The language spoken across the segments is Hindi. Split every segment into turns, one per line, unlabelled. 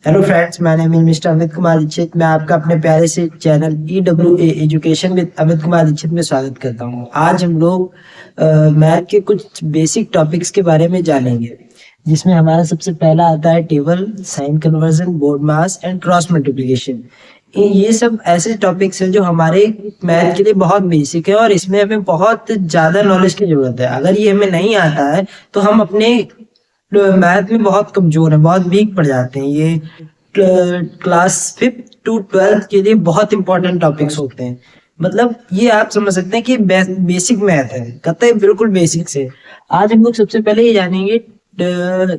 हेलो फ्रेंड्स, मैं नेम मिस्टर अमित कुमार दीक्षित। मैं आपका अपने प्यारे से channel EWA education with Amit Kumar Dikshit में स्वागत करता हूं। आज हम लोग मैथ के कुछ बेसिक टॉपिक्स के बारे में जानेंगे, जिसमें हमारा सबसे पहला आता है table, sign conversion, BODMAS and cross multiplication. ये सब ऐसे टॉपिक्स हैं जो हमारे मैथ के लिए बहुत बेसिक है और इसमें हमें बहुत ज्यादा नॉलेज की जरूरत है। अगर ये हमें नहीं आता है तो हम अपने मैथ में बहुत कमजोर है, बहुत वीक पड़ जाते हैं। ये क्लास 5th to 12th के लिए बहुत इंपॉर्टेंट टॉपिक्स होते हैं। मतलब ये आप समझ सकते हैं कि बेसिक मैथ है, कतई बिल्कुल बेसिक से। आज हम लोग सबसे पहले ये जानेंगे,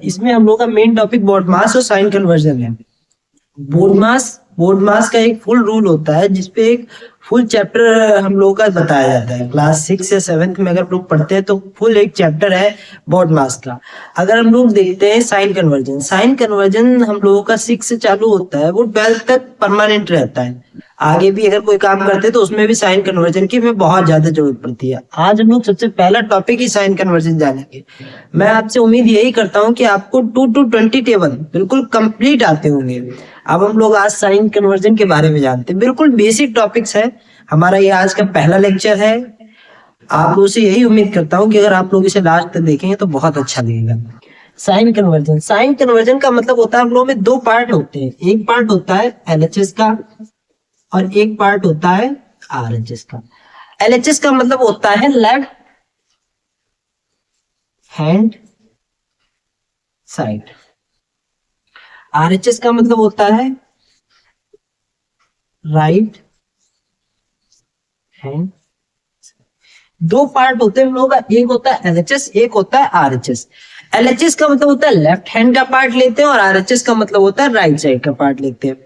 इसमें हम लोग का मेन टॉपिक बोर्ड मास और साइन कन्वर्जन है। बोर्ड मास का एक फुल रूल होता है, जिसपे एक फुल चैप्टर हम लोगों का बताया जाता है। क्लास 6 या 7 में अगर लोग पढ़ते हैं तो फुल एक चैप्टर है बोर्ड मास का। अगर हम लोग देखते हैं साइन कन्वर्जन हम लोगों का 6 से चालू होता है, वो 12 तक परमानेंट रहता है। आगे भी अगर कोई काम करते हैं तो उसमें भी साइन कन्वर्जन की हमें बहुत ज्यादा जरूरत पड़ती है। आज हम लोग सबसे पहला टॉपिक ही साइन कन्वर्जन जानेंगे। मैं आपसे उम्मीद यही करता हूँ कि आपको 2 to 20 टेबल बिल्कुल कंप्लीट आते होंगे। अब हम लोग आज साइन कन्वर्जन के बारे में जानते हैं। बिल्कुल बेसिक टॉपिक्स है हमारा, ये आज का पहला लेक्चर है। आप लोगों से यही उम्मीद करता हूँ कि अगर आप लोग इसे लास्ट तक देखेंगे तो बहुत अच्छा लगेगा। साइन कन्वर्जन का मतलब होता है, हम लोगों में दो पार्ट होते हैं। एक पार्ट होता है LHS का और एक पार्ट होता है RHS का। LHS का मतलब होता है लेफ्ट हैंड साइड। RHS का मतलब होता है राइट हैंड। दो पार्ट होते हैं हम लोगों का, एक होता है LHS, एक होता है RHS। LHS का मतलब होता है लेफ्ट हैंड का पार्ट लेते हैं और RHS का मतलब होता है राइट साइड का पार्ट लेते हैं।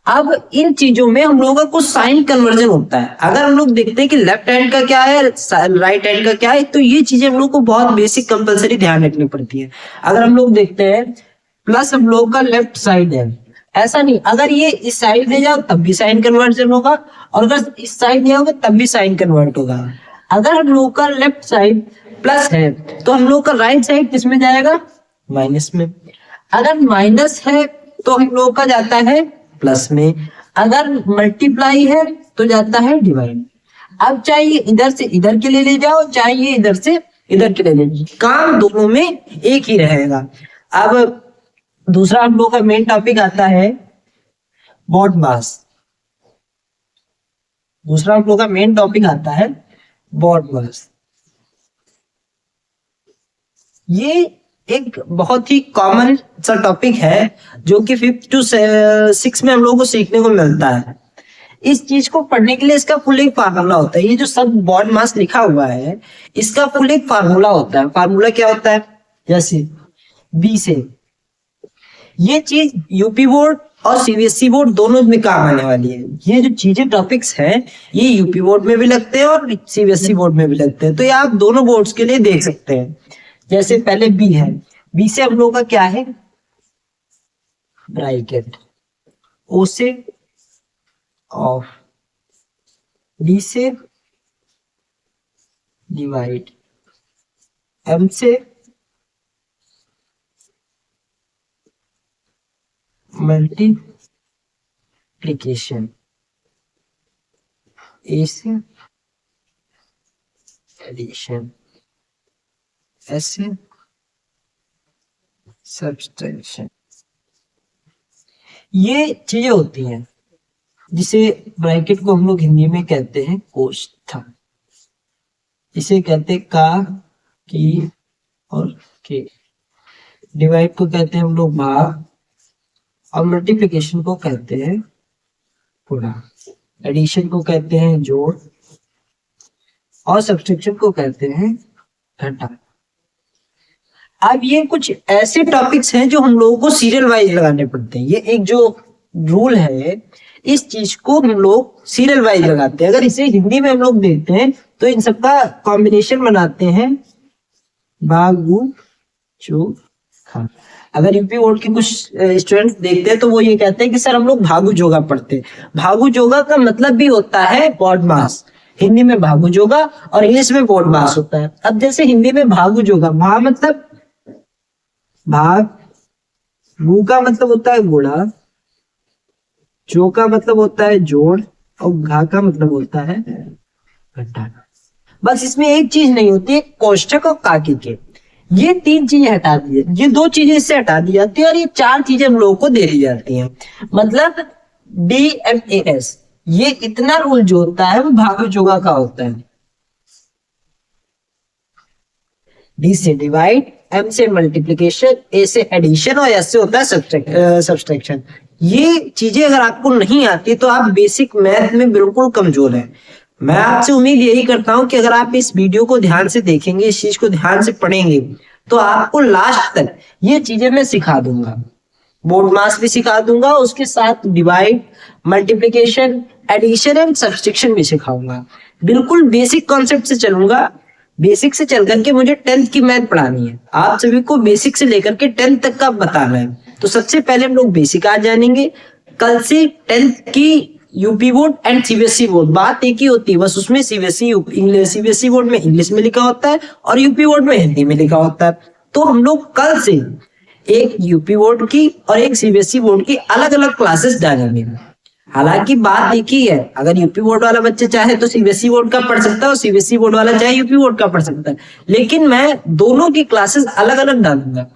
अब इन चीजों में हम लोगों का कुछ साइन कन्वर्जन होता है। अगर हम लोग देखते हैं कि लेफ्ट हैंड का क्या है, राइट हैंड का क्या है, तो ये चीजें हम लोग को बहुत बेसिक कंपलसरी ध्यान रखनी पड़ती है। अगर हम लोग देखते हैं प्लस हम लोग का लेफ्ट साइड है, ऐसा नहीं, अगर ये इस साइड ले जाओ तब भी साइन कन्वर्जन होगा और अगर इस साइड ले आओगे तब भी साइन कन्वर्ट होगा। अगर हम लोग का लेफ्ट साइड प्लस है तो हम लोग का राइट साइड किस में जाएगा? माइनस में। अगर माइनस है तो हम लोग का जाता है प्लस में। अगर मल्टीप्लाई है तो जाता है डिवाइड। अब चाहिए इधर से इधर के लिए ले जाओ, चाहिए इधर से इधर के लिए ले जाओ, काम दोनों में एक ही रहेगा। अब दूसरा हम लोग का मेन टॉपिक आता है बोर्ड मास। दूसरा हम लोग का मेन टॉपिक आता है बोर्ड मास। ये एक बहुत ही कॉमन सा टॉपिक है जो कि 5th to 6 में हम लोगों को सीखने को मिलता है। इस चीज को पढ़ने के लिए इसका फुल एक फार्मूला होता है। ये जो सब बोर्ड मास लिखा हुआ है, इसका फुल एक फार्मूला होता है। फार्मूला क्या होता है? जैसे बी से ये चीज यूपी बोर्ड और CBSE बोर्ड दोनों में काम आने वाली है। ये जो चीजें टॉपिक्स हैं ये यूपी बोर्ड में भी लगते हैं और CBSE बोर्ड में भी लगते हैं, तो ये आप दोनों बोर्ड्स के लिए देख सकते हैं। जैसे पहले बी है, बी से हम लोग का क्या है? ब्रैकेट। ओ से ऑफ, डी से डिवाइड, एम से मल्टीप्लिकेशन, ए से एडिशन, एस से सब्सट्रैक्शन। ये चीजें होती हैं जिसे ब्रैकेट को हम लोग हिंदी में कहते हैं कोष्ठक। इसे कहते हैं का, की और के। डिवाइड को कहते हैं हम लोग भाग और मल्टीप्लिकेशन को कहते हैं गुणा। एडिशन को कहते हैं जोड़ और सब्सट्रैक्शन को कहते हैं घटा। अब ये कुछ ऐसे टॉपिक्स हैं जो हम लोगों को सीरियल वाइज लगाने पड़ते हैं। ये एक जो रूल है, इस चीज को हम लोग सीरियल वाइज लगाते हैं। अगर इसे हिंदी में हम लोग देखते हैं तो इन सबका कॉम्बिनेशन बनाते हैं भागु चोखा। अगर यूपी बोर्ड के कुछ स्टूडेंट्स देखते हैं तो वो ये कहते हैं कि सर हम लोग भागु जोगा पढ़ते हैं। भागु जोगा का मतलब भी होता है बोर्ड मास। हिंदी में भागु जोगा और इंग्लिश में बोर्ड मास होता है। अब जैसे हिंदी में भागु जोगा, भा मतलब भाग, गु का मतलब होता है गुणा जो का मतलब होता है जोड़ और घा का मतलब होता है घटाना। बस इसमें एक चीज नहीं होती है, कोष्ठक और काकी के, ये तीन चीजें हटा दी, ये दो चीजें इससे हटा दी जाती है और ये चार चीजें हम लोगों को दे दी जाती हैं। मतलब DMAS, ये इतना रूल जो होता है वो भाग जोगा का होता है। D से डिवाइड, M से मल्टीप्लिकेशन, A से एडिशन और S से होता है सब्सट्रैक्शन। ये चीजें अगर आपको नहीं आती तो आप बेसिक मैथ में बिल्कुल कमजोर हैं। मैं आपसे उम्मीद यही करता हूं कि अगर आप इस वीडियो को ध्यान से देखेंगे, इस चीज को ध्यान से पढ़ेंगे, तो आपको लास्ट तक ये चीजें मैं सिखा दूंगा। बोर्ड मास भी सिखा दूंगा, उसके साथ divide, multiplication, addition and subtraction भी सिखाऊंगा। बिल्कुल बेसिक कॉन्सेप्ट से चलूंगा। बेसिक से चल करके मुझे 10th की मैथ पढ़ानी है, आप सभी को बेसिक से लेकर के 10th तक का बताना है। तो सबसे पहले हम लोग बेसिक आज जानेंगे। कल से 10th की UP board and CBSE board बात एक ही होती है, बस उसमें सीबीएसई बोर्ड में इंग्लिश में लिखा होता है और यूपी बोर्ड में हिंदी में लिखा होता है। तो हम लोग कल से एक यूपी बोर्ड की और एक सीबीएसई बोर्ड की अलग अलग क्लासेस डालेंगे। हालांकि बात एक ही है, अगर यूपी बोर्ड वाला बच्चा चाहे तो सीबीएसई बोर्ड का पढ़ सकता है और सीबीएसई बोर्ड वाला चाहे यूपी बोर्ड का पढ़ सकता है, लेकिन मैं दोनों की क्लासेस अलग अलग डालूंगा।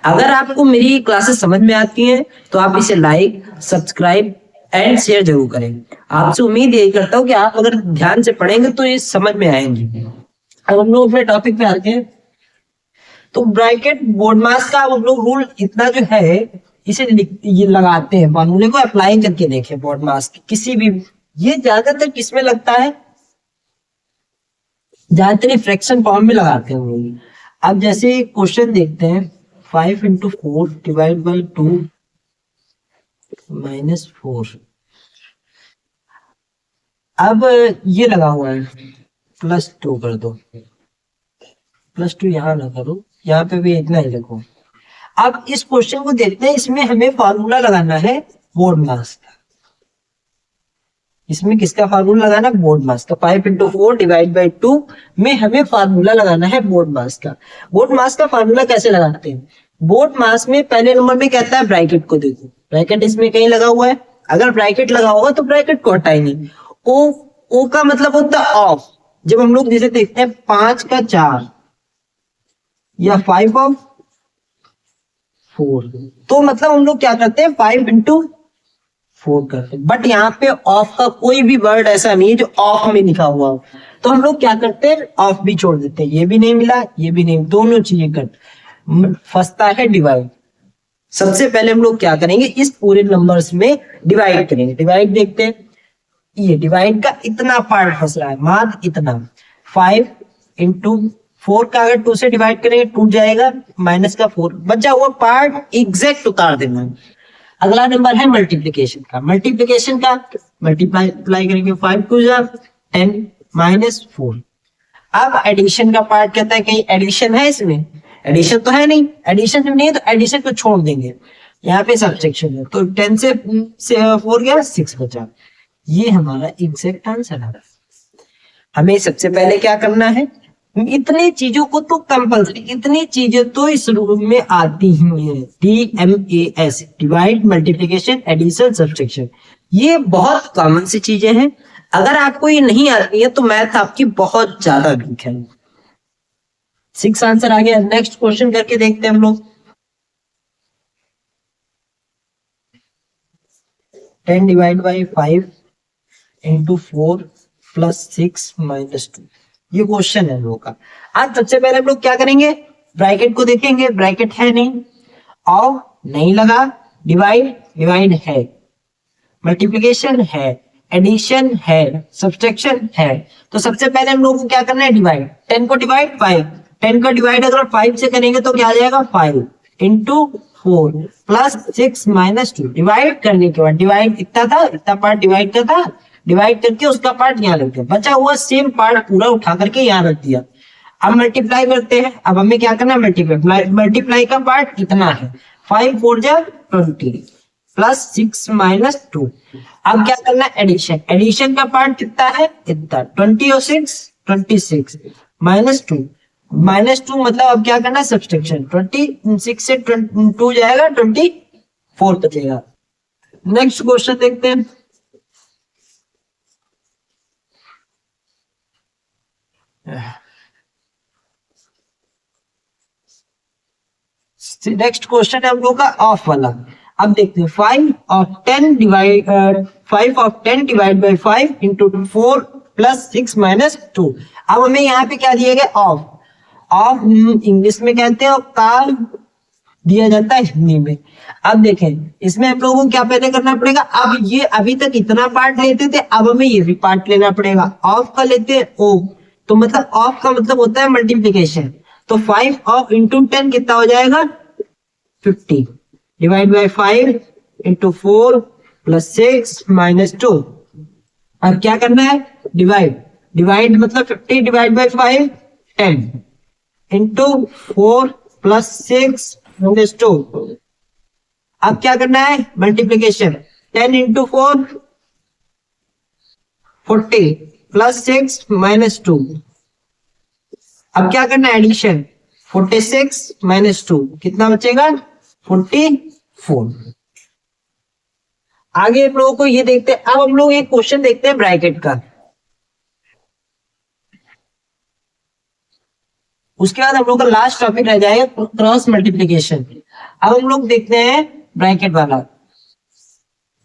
अगर आपको मेरी क्लासेस समझ में आती हैं तो आप इसे लाइक, सब्सक्राइब एंड शेयर जरूर करें। आपसे उम्मीद यही करता हूँ कि आप अगर ध्यान से पढ़ेंगे तो ये समझ में आएंगे। अब हम लोग अपने टॉपिक पे आते हैं। तो ब्रैकेट बोर्ड मास का हम लोग रूल इतना जो है इसे ये लगाते हैं, फॉर्मूले को अप्लाई करके देखें बोर्ड मास की किसी भी, ये ज्यादातर किसमें लगता है, ज्यादातर फ्रैक्शन फॉर्म में लगाते हैं हम लोग। अब जैसे क्वेश्चन देखते हैं, 5 × 4 डिवाइड बाई 2 -4। अब ये लगा हुआ है, +2 कर दो, +2 यहाँ ना करो, यहाँ पे भी इतना ही रखो। अब इस क्वेश्चन को देखते हैं, इसमें हमें फार्मूला लगाना है बोर्ड मास का। इसमें किसका फार्मूला लगाना है, बोर्ड मास का। 5 × 4 डिवाइड बाई 2 में हमें फार्मूला लगाना है बोर्ड मास का। बोर्ड मास का फार्मूला कैसे लगाते हैं, बोर्ड मास में पहले नंबर में कहता है ब्रैकेट को देखो, ब्रैकेट इसमें कहीं लगा हुआ है, अगर ब्रैकेट लगा होगा तो ब्रैकेट को हटाए नहीं। ओ का मतलब होता है ऑफ। जब हम लोग जैसे देखते हैं 5 का 4 या 5 ऑफ 4, तो मतलब हम लोग क्या करते हैं 5 × 4 करते हैं। बट यहाँ पे ऑफ का कोई भी वर्ड ऐसा नहीं है जो ऑफ में लिखा हुआ हो, तो हम लोग क्या करते हैं ऑफ भी छोड़ देते हैं। ये भी नहीं मिला, ये भी नहीं, दोनों चीजें कट। फंसता है डिवाइड। सबसे पहले हम लोग क्या करेंगे, इस पूरे नंबर्स में डिवाइड करेंगे। डिवाइड देखते हैं, ये डिवाइड का इतना पार्ट फंस रहा है, मात्र इतना। 5 × 4 का अगर 2 से डिवाइड करेंगे टूट जाएगा, -4 बचा हुआ पार्ट एग्जैक्ट उतार देना। अगला नंबर है मल्टीप्लिकेशन का। मल्टीप्लिकेशन का मल्टीप्लाई करेंगे, 5 × 2 = 10 -4। अब एडिशन का पार्ट कहता है कहीं एडिशन है, इसमें एडिशन तो है नहीं, एडिशन जब नहीं है तो एडिशन को छोड़ देंगे। यहाँ पे सब्ट्रैक्शन है, तो 10 से 4 गया, 6 बचा। ये हमारा एग्जैक्ट आंसर है। हमें सबसे पहले क्या करना है, इतनी चीजों को तो कंपल्सरी, इतनी चीजें तो इस रूम में आती ही है। DMAS, divide, multiplication, addition, subtraction, ये बहुत कॉमन सी चीजें हैं। अगर आपको ये नहीं आती है तो मैथ आपकी बहुत ज्यादा वीक है। 6 आंसर आ गया। नेक्स्ट क्वेश्चन करके देखते हैं हम लोग। 10 डिवाइड बाई 5 × 4 + 6 - 2, ये क्वेश्चन है हम लोग का। आज सबसे पहले हम लोग क्या करेंगे, ब्रैकेट को देखेंगे, ब्रैकेट है नहीं, और नहीं लगा, डिवाइड है, मल्टीप्लिकेशन है, एडिशन है, सब्ट्रैक्शन है। तो सबसे पहले हम लोग को क्या करना है, डिवाइड। 10 को डिवाइड 5, 10 का डिवाइड अगर 5 से करेंगे तो क्या आ जाएगा, 5 × 4 + 6 - 2। डिवाइड करने के बाद, डिवाइड इतना था, इतना पार्ट डिवाइड का था, डिवाइड करके उसका पार्ट यहाँ रख दिया, बचा हुआ सेम पार्ट पूरा उठा करके यहाँ रख दिया। अब मल्टीप्लाई करते हैं। अब हमें क्या करना है, मल्टीप्लाई का पार्ट इतना है, 5 × 4 = 20 + 6 - 2। अब क्या करना है, एडिशन। एडिशन का पार्ट कितना है, इतना, 20 और 6 26 -2 मतलब अब क्या करना है, सब्ट्रैक्शन। 26 से 2 जाएगा, 24 बचेगा। नेक्स्ट क्वेश्चन देखते हैं। नेक्स्ट क्वेश्चन है हम लोग का ऑफ वाला। अब देखते हैं 5 of 10 divide by 5 into 4 plus 6 minus 2। अब हमें यहाँ पे क्या दिया गया, ऑफ। ऑफ इंग्लिश में कहते हैं और का दिया जाता है हिंदी में। अब देखें इसमें हम लोगों को क्या पहले करना पड़ेगा, अब ये अभी तक इतना पार्ट लेते थे, अब हमें ये भी पार्ट लेना पड़ेगा। ऑफ का लेते हैं ओ, तो मतलब ऑफ का मतलब होता है मल्टीप्लीकेशन। तो 5 ऑफ इंटू 10 कितना हो जाएगा 50 divide by 5 into 4 plus 6 minus 2। अब क्या करना है, डिवाइड। डिवाइड मतलब 50 divide by 5 10 into 4 plus 6 minus 2। अब क्या करना है, मल्टीप्लीकेशन। 10 into 4 40 plus 6 minus 2। अब क्या करना है, एडिशन। 46 माइनस 2 कितना बचेगा 44। आगे हम लोगों को ये देखते हैं। अब हम लोग एक क्वेश्चन देखते हैं ब्रैकेट का, उसके बाद हम लोग का लास्ट टॉपिक रह जाएगा क्रॉस मल्टीप्लीकेशन। अब हम लोग देखते हैं ब्रैकेट वाला।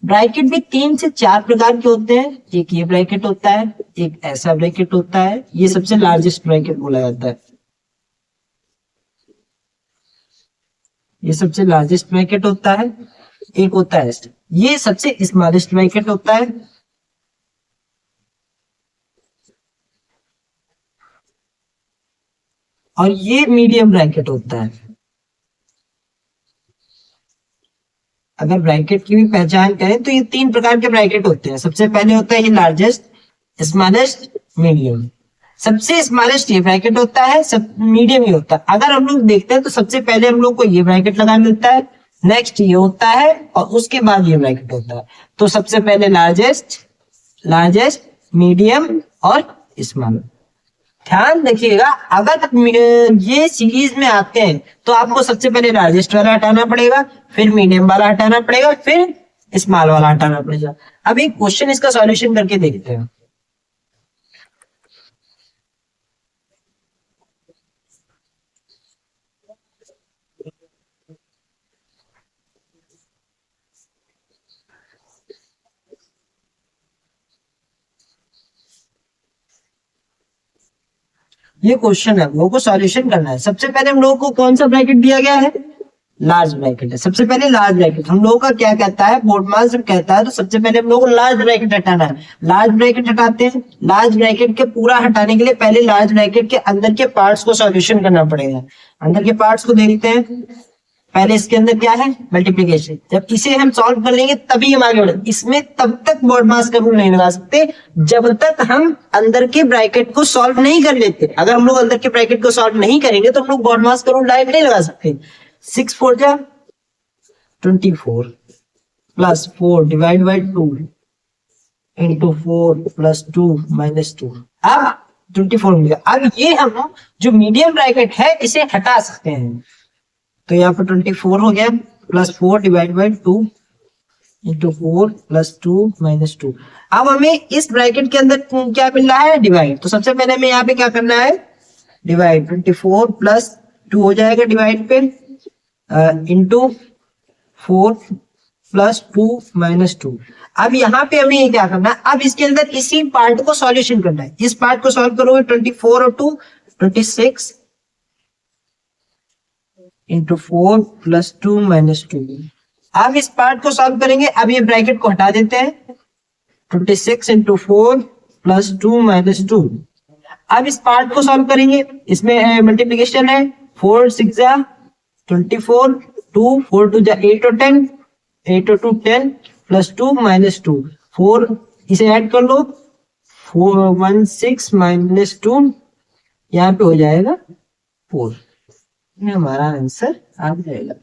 ब्रैकेट भी 3 से 4 प्रकार के होते हैं। एक ये ब्रैकेट होता है, एक ऐसा ब्रैकेट होता है, ये सबसे लार्जेस्ट ब्रैकेट बोला जाता है। ये सबसे लार्जेस्ट ब्रैकेट होता है। एक होता है ये सबसे स्मॉलेस्ट ब्रैकेट होता है। और ये मीडियम ब्रैकेट होता है। अगर ब्रैकेट की भी पहचान करें तो ये 3 प्रकार के ब्रैकेट होते हैं। सबसे पहले होता है ये लार्जेस्ट, स्मॉलेस्ट, मीडियम। सबसे स्मॉलेस्ट ये ब्रैकेट होता है, सब मीडियम ही होता है। अगर हम लोग देखते हैं तो सबसे पहले हम लोग को ये ब्रैकेट लगाना मिलता है, नेक्स्ट ये होता है और उसके बाद ये ब्रैकेट होता है। तो सबसे पहले लार्जेस्ट, लार्जेस्ट, मीडियम और स्मॉल। ध्यान रखिएगा, अगर ये सीरीज में आते हैं तो आपको सबसे पहले लार्जेस्ट वाला हटाना पड़ेगा, फिर मीडियम वाला हटाना पड़ेगा, फिर स्मॉल वाला हटाना पड़ेगा। अब एक क्वेश्चन इसका सॉल्यूशन करके देखते हैं। ये क्वेश्चन है, हम लोगों को सॉल्यूशन करना है। सबसे पहले हम लोगों को कौन सा ब्रैकेट दिया गया है, लार्ज ब्रैकेट है। सबसे पहले लार्ज ब्रैकेट हम लोगों का क्या कहता है, बोर्ड मास जब कहता है तो सबसे पहले हम लोगों को लार्ज ब्रैकेट हटाना है। लार्ज ब्रैकेट हटाते हैं। लार्ज ब्रैकेट के पूरा हटाने के लिए पहले लार्ज ब्रैकेट के अंदर के पार्ट्स को सॉल्यूशन करना पड़ेगा। अंदर के पार्ट्स को देखते हैं। पहले इसके अंदर क्या है, मल्टीप्लीकेशन। जब इसे हम सॉल्व कर लेंगे तभी हम आगे बढ़ेंगे। इसमें तब तक बोर्ड मास का रूल नहीं लगा सकते जब तक हम अंदर के ब्रैकेट को सॉल्व नहीं कर लेते। अगर हम लोग अंदर के ब्रैकेट को सॉल्व नहीं करेंगे तो हम लोग बोर्ड मास का रूल डायरेक्ट नहीं लगा सकते। 6 4 जा 24 plus 4 divide by 2 into 4 plus 2 minus 2। अब 24 मिल गया। अब ये हम जो मीडियम ब्रैकेट है इसे हटा सकते हैं। तो यहाँ पर 24 हो गया plus 4 divide by 2 into 4 plus 2 minus 2। अब हमें इस ब्रैकेट के अंदर क्या मिल रहा है, डिवाइड। तो सबसे पहले हमें यहाँ पे क्या करना है, डिवाइड। 24 प्लस 2 हो जाएगा डिवाइड पे, इंटू 4 प्लस 2 माइनस 2। अब यहाँ पे हमें ये क्या करना है, अब इसके अंदर इसी पार्ट को सॉल्यूशन करना है। इस पार्ट को सॉल्व करोगे 24 और 2 26 इंटू 4 प्लस 2 माइनस 2। अब इस पार्ट को सॉल्व करेंगे। अब ये ब्रैकेट को हटा देते हैं। 26 इंटू 4 प्लस 2 माइनस 2। अब इस पार्ट को सॉल्व करेंगे। इसमें मल्टीप्लीकेशन है। 4 6 जा 24, 2 4 2 जा 8 और 10, 8 और 2 10 प्लस 2 माइनस 2 4। इसे ऐड कर लो, 4 1 6 माइनस 2, यहाँ पे हो जाएगा 4। हमारा आंसर आ जाएगा।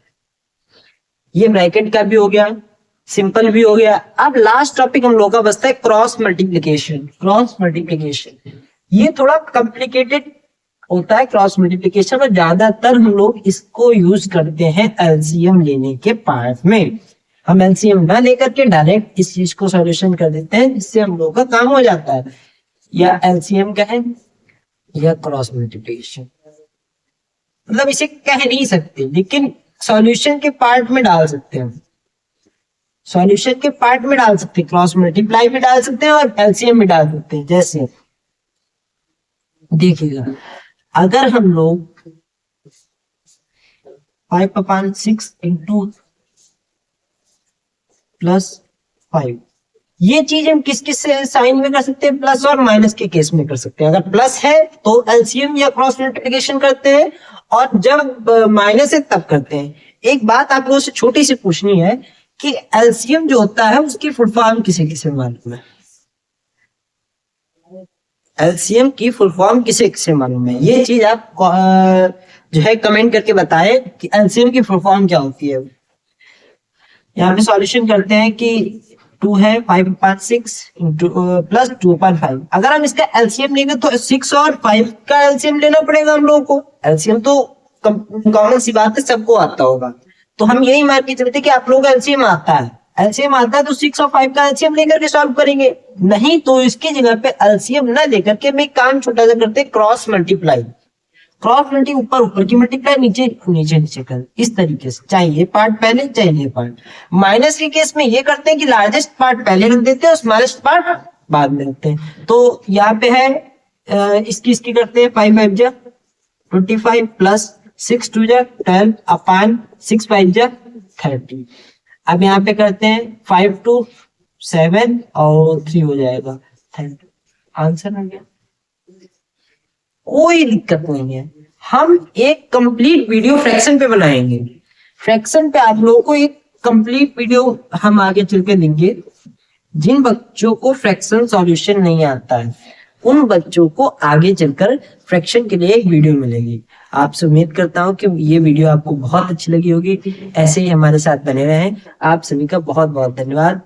ये ब्रैकेट का भी हो गया, सिंपल भी हो गया। अब लास्ट टॉपिक हम लोग का बचता है क्रॉस मल्टीप्लिकेशन। क्रॉस मल्टीप्लिकेशन ये थोड़ा कॉम्प्लिकेटेड होता है। क्रॉस मल्टीप्लिकेशन में ज्यादातर हम लोग इसको यूज करते हैं एलसीएम लेने के पार्ट में। हम एलसीएम ना लेकर के डायरेक्ट इस चीज को सॉल्यूशन कर देते हैं, जिससे हम लोग का काम हो जाता है। या एलसीएम का है या क्रॉस मल्टीप्लिकेशन, मतलब इसे कह नहीं सकते, लेकिन सॉल्यूशन के पार्ट में डाल सकते हैं। सॉल्यूशन के पार्ट में डाल सकते हैं, क्रॉस मल्टीप्लाई भी डाल सकते हैं और एलसीएम भी डाल सकते हैं। जैसे देखिएगा, अगर हम लोग 5/6 इंटू +5, ये चीज हम किस किस से साइन में कर सकते हैं, प्लस और माइनस के केस में कर सकते हैं। अगर प्लस है तो एलसीएम या क्रॉस मल्टीप्लिकेशन करते हैं, और जब माइनस है तब करते हैं। एक बात आप लोगों से छोटी सी पूछनी है कि एलसीएम जो होता है उसकी फुल फॉर्म किसे किसे मालूम है? एलसीएम की फुल फॉर्म किसे किसे मालूम है? ये चीज आप जो है कमेंट करके बताएं कि एलसीएम की फुल फॉर्म क्या होती है। यहाँ पे सॉल्यूशन करते हैं कि 2 है 5/6 प्लस 2/5। अगर हम इसका एलसीएम लेंगे तो 6 और 5 का एलसीएम लेना पड़ेगा हम लोगों को। एलसीएम तो कॉमन सी बात है, सबको आता होगा। तो हम यही मान के चलते कि आप लोगों का एलसीएम आता है। एलसीएम आता है तो 6 और 5 का एलसीएम लेकर के सॉल्व करेंगे। नहीं तो इसकी जगह पे एलसीएम ना लेकर के हम एक काम छोटा सा करते हैं, क्रॉस मल्टीप्लाई। क्रॉस मल्टी ऊपर ऊपर की मल्टीप्लाई, नीचे नीचे नीचे कर, इस तरीके से। चाहे ये पार्ट पहले चाहे ये पार्ट। माइनस के केस में ये करते हैं कि लार्जेस्ट पार्ट पहले रख देते हैं और स्मॉलेस्ट पार्ट बाद में रखते हैं। तो यहाँ पे है इसकी करते हैं 5 5 25 प्लस 6 2 12 अपान 6 5 30। अब यहाँ पे करते हैं 5 2 7 और 3 हो जाएगा 30। आंसर आ गया, कोई दिक्कत नहीं है। हम एक कंप्लीट वीडियो फ्रैक्शन पे बनाएंगे। फ्रैक्शन पे आप लोगों को एक कंप्लीट वीडियो हम आगे चल के देंगे। जिन बच्चों को फ्रैक्शन सॉल्यूशन नहीं आता है, उन बच्चों को आगे चलकर फ्रैक्शन के लिए एक वीडियो मिलेगी। आपसे उम्मीद करता हूं कि ये वीडियो आपको बहुत अच्छी लगी होगी। ऐसे ही हमारे साथ बने रहें। आप सभी का बहुत बहुत धन्यवाद।